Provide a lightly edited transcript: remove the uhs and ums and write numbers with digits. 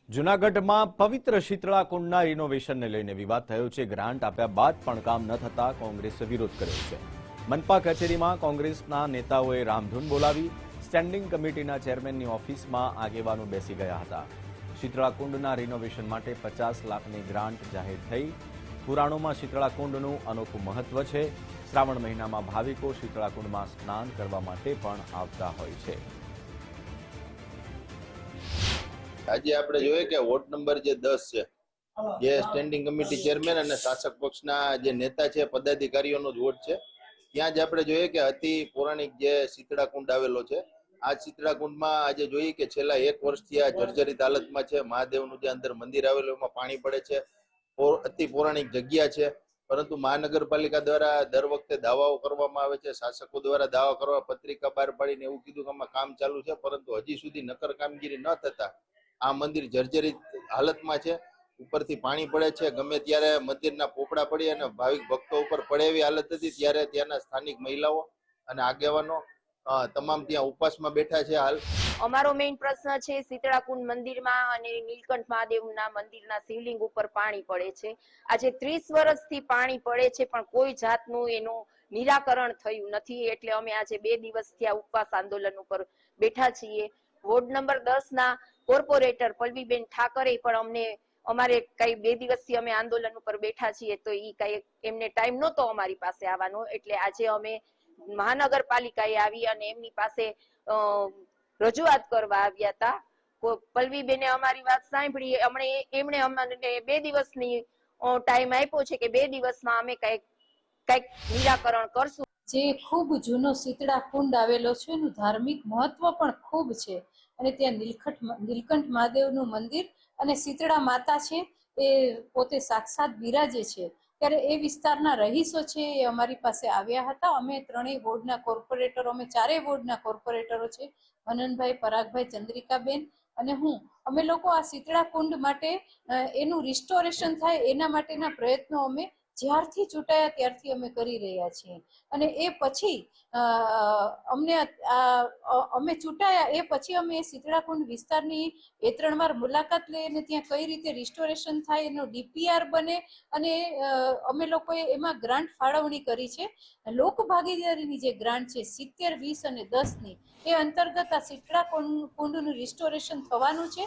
જૂનાગઢમાં પવિત્ર શીતળા કુંડના રિનોવેશનને લઈને વિવાદ થયો છે। ગ્રાન્ટ આપ્યા બાદ પણ કામ ન થતા કોંગ્રેસે વિરોધ કર્યો છે। મનપા કચેરીમાં કોંગ્રેસના નેતાઓએ રામધૂન બોલાવી સ્ટેન્ડિંગ કમિટીના ચેરમેનની ઓફિસમાં આગેવાનો બેસી ગયા હતા। શીતળા કુંડના રિનોવેશન માટે 50 લાખની ગ્રાન્ટ જાહેર થઈ। પુરાણોમાં શીતળા કુંડનું અનોખું મહત્વ છે। શ્રાવણ મહિનામાં ભાવિકો શીતળા કુંડમાં સ્નાન કરવા માટે પણ આવતા હોય છે। આજે આપણે જોઈએ કે વોર્ડ નંબર જે 10 છે, જે સ્ટેન્ડિંગ કમિટી ચેરમેન અને શાસક પક્ષના જે નેતા છે, પદાધિકારીઓનો જ વોર્ડ છે। ત્યાં જ આપણે જોઈએ કે અતિ પૌરાણિક જે શીતળા કુંડ આવેલો છે। આ શીતળા કુંડમાં આજે જોઈએ કે છેલ્લા 1 વર્ષથી આ જર્જરિત હાલતમાં છે। મહાદેવનું જે અંદર મંદિર આવેલું એમાં પાણી પડે છે। અતિ પૌરાણિક જગ્યા છે, પરંતુ મહાનગરપાલિકા દ્વારા દર વખતે દાવાઓ કરવામાં આવે છે। શાસકો દ્વારા દાવા કરવા પત્રિકા બહાર પાડીને એવું કીધું કે આમાં કામ ચાલુ છે, પરંતુ હજી સુધી નક્કર કામગીરી ન થતા આ મંદિર જર્જરિત હાલતમાં છે। ઉપરથી પાણી પડે છે, ગમે ત્યારે મંદિરના પોપડા પડી અને ભાવિક ભક્તો ઉપર પડે એવી હાલત હતી। ત્યારે ત્યાંના સ્થાનિક મહિલાઓ અને આગેવાનો તમામ ત્યાં ઉપવાસમાં બેઠા છે। હાલ અમારો મેઇન પ્રશ્ન છે શીતળા કુંડ મંદિરમાં અને નીલકંઠ મહાદેવના મંદિરના શિવલિંગ ઉપર પાણી પડે છે। આજે 30 વર્ષથી પાણી પડે છે, પણ કોઈ જાતનું એનું નિરાકરણ થયું નથી। એટલે અમે આજે 2 દિવસથી આ ઉપવાસ આંદોલન ઉપર બેઠા છીએ। વોર્ડ નંબર 10 ના કોર્પોરેટર પલ્લવીબેન ઠાકરે પણ અમારે કઈ 2 દિવસથી અમે આંદોલન ઉપર બેઠા છીએ, તો ઈ કઈ એમને ટાઈમ નહોતો અમારી પાસે આવવાનો। એટલે આજે અમે મહાનગરપાલિકાએ આવી અને એમની પાસે રજૂઆત કરવા આવ્યા હતા। પલ્લવીબેને અમારી વાત સાંભળી। એમણે અમને 2 દિવસની ટાઈમ આપ્યો છે કે 2 દિવસમાં અમે કઈક નિરાકરણ કરશું। જે ખૂબ જૂનો શીતળા કુંડ આવેલો છે, એનું ધાર્મિક મહત્વ પણ ખૂબ છે અને ત્યાં નીલકંઠ મહાદેવનું મંદિર અને શીતળા માતા છે, એ પોતે સાક્ષાત બિરાજે છે। ત્યારે એ વિસ્તારના રહીશો છે એ અમારી પાસે આવ્યા હતા। અમે 3 વોર્ડના કોર્પોરેટરો, અમે 4 વોર્ડના કોર્પોરેટરો છે, મનનભાઈ, પરાગભાઈ, ચંદ્રિકાબેન અને હું, અમે લોકો આ શીતળા કુંડ માટે એનું રિસ્ટોરેશન થાય એના માટેના પ્રયત્નો અમે જ્યારથી ચૂંટાયા ત્યારથી અમે કરી રહ્યા છીએ। અને એ પછી અમે ચૂંટાયા એ પછી અમે શીતળા કુંડ વિસ્તારની 2-3 વાર મુલાકાત લઈને ત્યાં કઈ રીતે રિસ્ટોરેશન થાય એનો ડીપીઆર બને અને અમે લોકોએ એમાં ગ્રાન્ટ ફાળવણી કરી છે। લોક ભાગીદારીની જે ગ્રાન્ટ છે 70, 20 અને 10ની, એ અંતર્ગત આ શીતળા કુંડનું રિસ્ટોરેશન થવાનું છે।